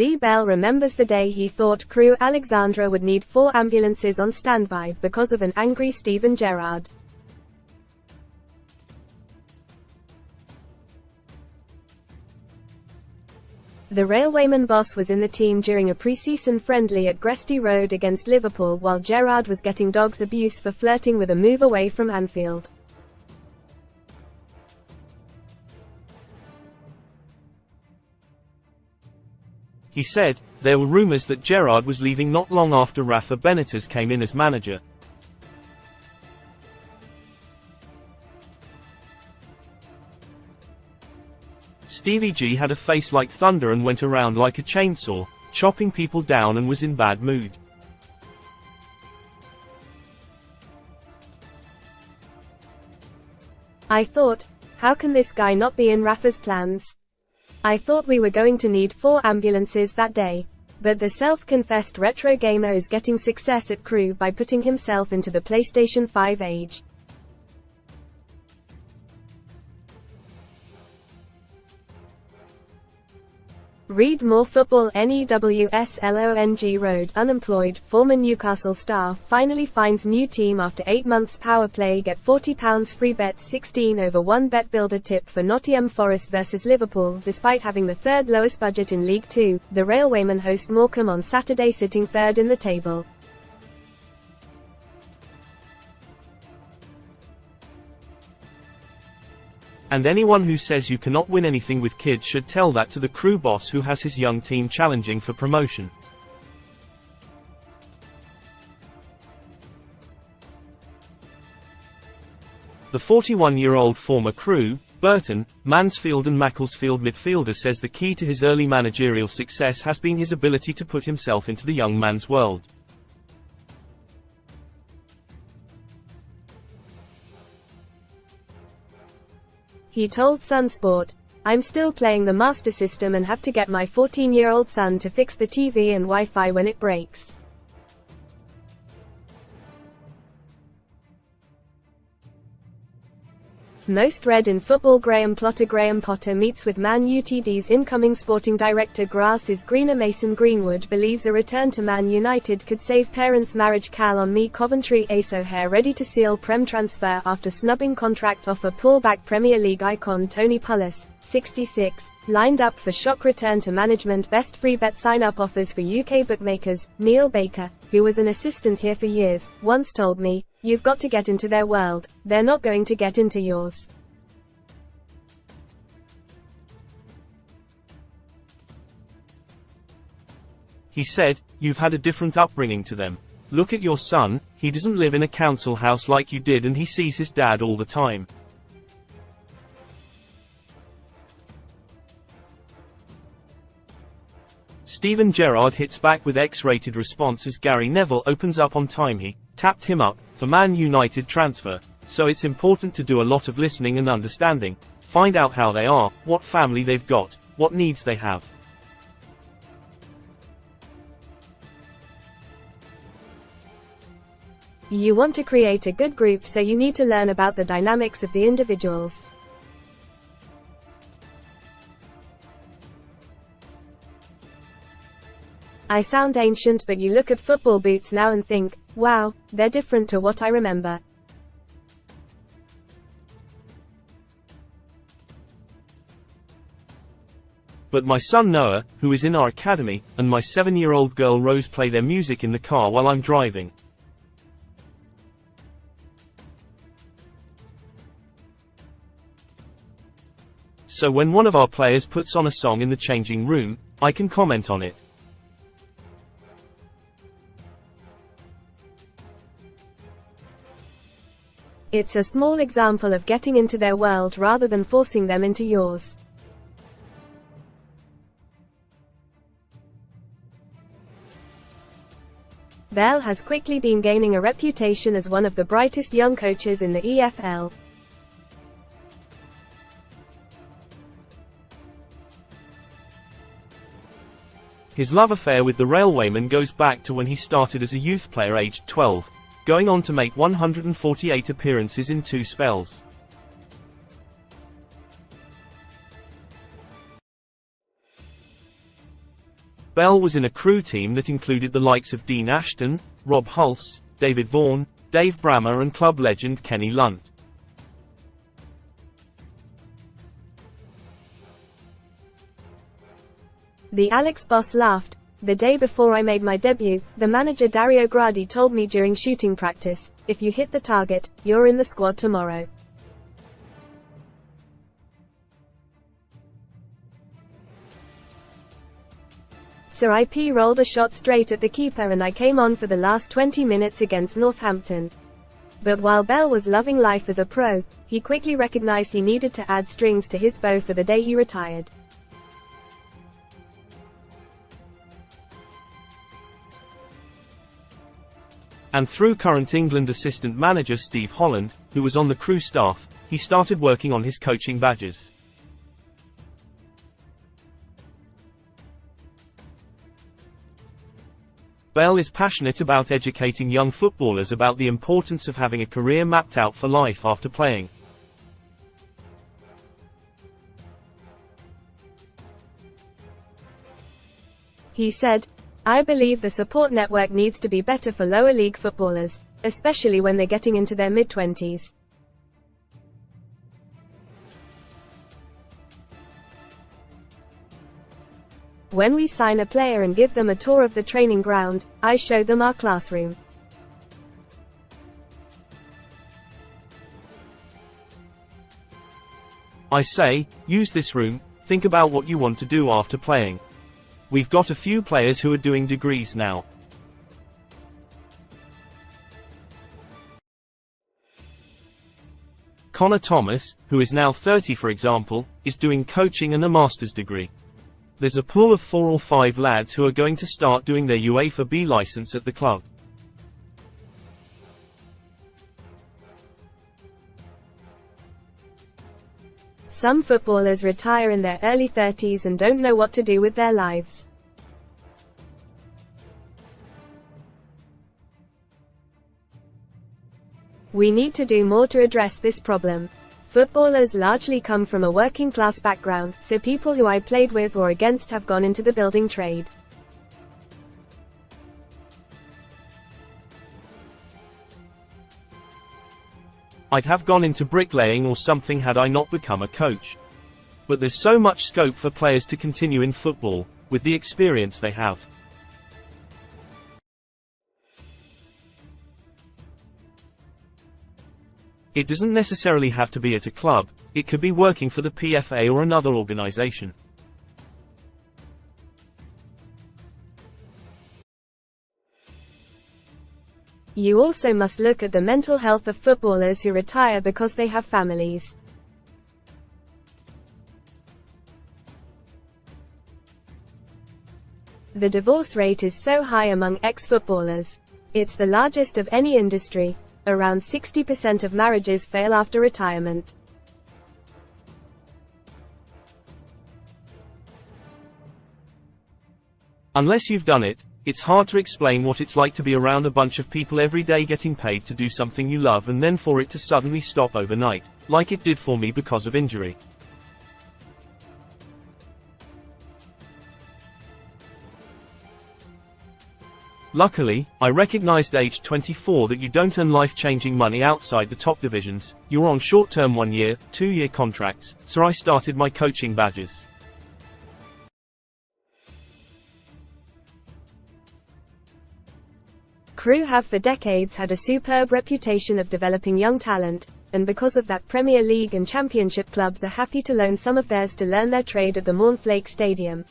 Lee Bell remembers the day he thought Crewe Alexandra would need 4 ambulances on standby because of an angry Steven Gerrard. The railwayman boss was in the team during a pre-season friendly at Gresty Road against Liverpool while Gerrard was getting dogs abuse for flirting with a move away from Anfield. He said, there were rumours that Gerrard was leaving not long after Rafa Benitez came in as manager. Stevie G had a face like thunder and went around like a chainsaw, chopping people down and was in bad mood. I thought, how can this guy not be in Rafa's plans? I thought we were going to need 4 ambulances that day. But the self-confessed retro gamer is getting success at Crewe by putting himself into the PlayStation 5 age. Read more football. NEWSLONG Road. Unemployed former Newcastle star finally finds new team after 8 months. Power play. Get £40 free bets. 16/1 bet builder tip for Nottingham Forest vs Liverpool. Despite having the 3rd lowest budget in League 2, the railwaymen host Morecambe on Saturday, sitting 3rd in the table. And anyone who says you cannot win anything with kids should tell that to the Crewe boss who has his young team challenging for promotion. The 41-year-old former Crewe, Burton, Mansfield and Macclesfield midfielder says the key to his early managerial success has been his ability to put himself into the young man's world. He told Sunsport, "I'm still playing the Master System and have to get my 14-year-old son to fix the TV and Wi-Fi when it breaks." Most read in football. Graham Potter meets with Man Utd's incoming sporting director. Grass is greener. Mason Greenwood believes a return to Man United could save parents' marriage. Cal on me. Coventry. Ace O'Hare ready to seal Prem transfer after snubbing contract offer. Pullback. Premier League icon Tony Pulis, 66, lined up for shock return to management. Best free bet sign-up offers for UK bookmakers. Neil Baker, who was an assistant here for years, once told me, "You've got to get into their world, they're not going to get into yours." He said, "You've had a different upbringing to them. Look at your son, he doesn't live in a council house like you did and he sees his dad all the time." Steven Gerrard hits back with X-rated response as Gary Neville opens up on time he tapped him up for Man United transfer. So it's important to do a lot of listening and understanding. Find out how they are, what family they've got, what needs they have. You want to create a good group, so you need to learn about the dynamics of the individuals. I sound ancient, but you look at football boots now and think, wow, they're different to what I remember. But my son Noah, who is in our academy, and my 7-year-old girl Rose play their music in the car while I'm driving. So when one of our players puts on a song in the changing room, I can comment on it. It's a small example of getting into their world rather than forcing them into yours. Bell has quickly been gaining a reputation as one of the brightest young coaches in the EFL. His love affair with the railwayman goes back to when he started as a youth player aged 12. Going on to make 148 appearances in 2 spells. Bell was in a Crewe team that included the likes of Dean Ashton, Rob Hulse, David Vaughan, Dave Brammer and club legend Kenny Lunt. The Alex boss laughed. The day before I made my debut, the manager Dario Gradi told me during shooting practice, "If you hit the target, you're in the squad tomorrow." Sir IP rolled a shot straight at the keeper and I came on for the last 20 minutes against Northampton. But while Bell was loving life as a pro, he quickly recognized he needed to add strings to his bow for the day he retired. And through current England assistant manager Steve Holland, who was on the Crewe staff, he started working on his coaching badges. Bell is passionate about educating young footballers about the importance of having a career mapped out for life after playing. He said, "I believe the support network needs to be better for lower league footballers, especially when they're getting into their mid-20s. When we sign a player and give them a tour of the training ground, I show them our classroom. I say, use this room, think about what you want to do after playing. We've got a few players who are doing degrees now. Connor Thomas, who is now 30 for example, is doing coaching and a master's degree. There's a pool of 4 or 5 lads who are going to start doing their UEFA B license at the club. Some footballers retire in their early 30s and don't know what to do with their lives. We need to do more to address this problem. Footballers largely come from a working class background, so people who I played with or against have gone into the building trade. I'd have gone into bricklaying or something had I not become a coach. But there's so much scope for players to continue in football, with the experience they have. It doesn't necessarily have to be at a club, it could be working for the PFA or another organization. You also must look at the mental health of footballers who retire because they have families. The divorce rate is so high among ex-footballers. It's the largest of any industry. Around 60% of marriages fail after retirement. Unless you've done it, it's hard to explain what it's like to be around a bunch of people every day getting paid to do something you love and then for it to suddenly stop overnight, like it did for me because of injury. Luckily, I recognized age 24 that you don't earn life-changing money outside the top divisions, you're on short-term 1-year, 2-year contracts, so I started my coaching badges. Crewe have for decades had a superb reputation of developing young talent, and because of that Premier League and Championship clubs are happy to loan some of theirs to learn their trade at the Mornflake Stadium.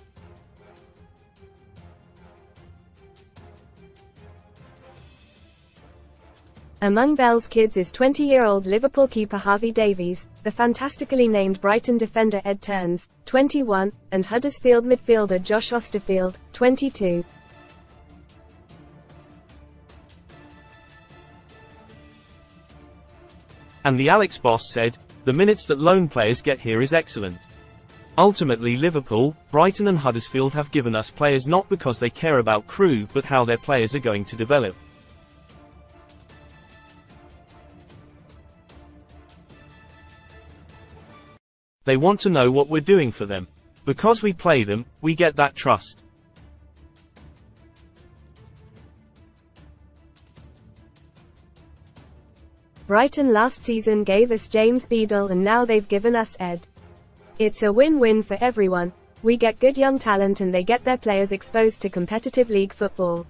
Among Bell's kids is 20-year-old Liverpool keeper Harvey Davies, the fantastically named Brighton defender Ed Turns, 21, and Huddersfield midfielder Josh Osterfield, 22. And the Alex boss said, "The minutes that loan players get here is excellent. Ultimately Liverpool, Brighton and Huddersfield have given us players not because they care about Crewe but how their players are going to develop. They want to know what we're doing for them. Because we play them, we get that trust." Brighton last season gave us James Beadle and now they've given us Ed. It's a win-win for everyone. We get good young talent and they get their players exposed to competitive league football.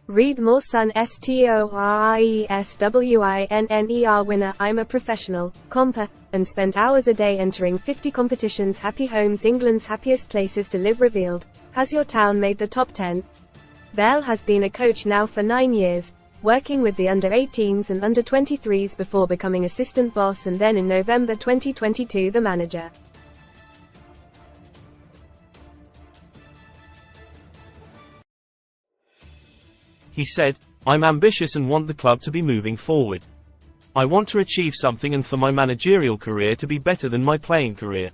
Read more Sun STORIESWINNER winner. I'm a professional comper and spent hours a day entering 50 competitions. Happy Homes, England's happiest places to live revealed. Has your town made the top 10? Bell has been a coach now for 9 years, working with the under-18s and under-23s before becoming assistant boss and then in November 2022 the manager. He said, "I'm ambitious and want the club to be moving forward. I want to achieve something and for my managerial career to be better than my playing career.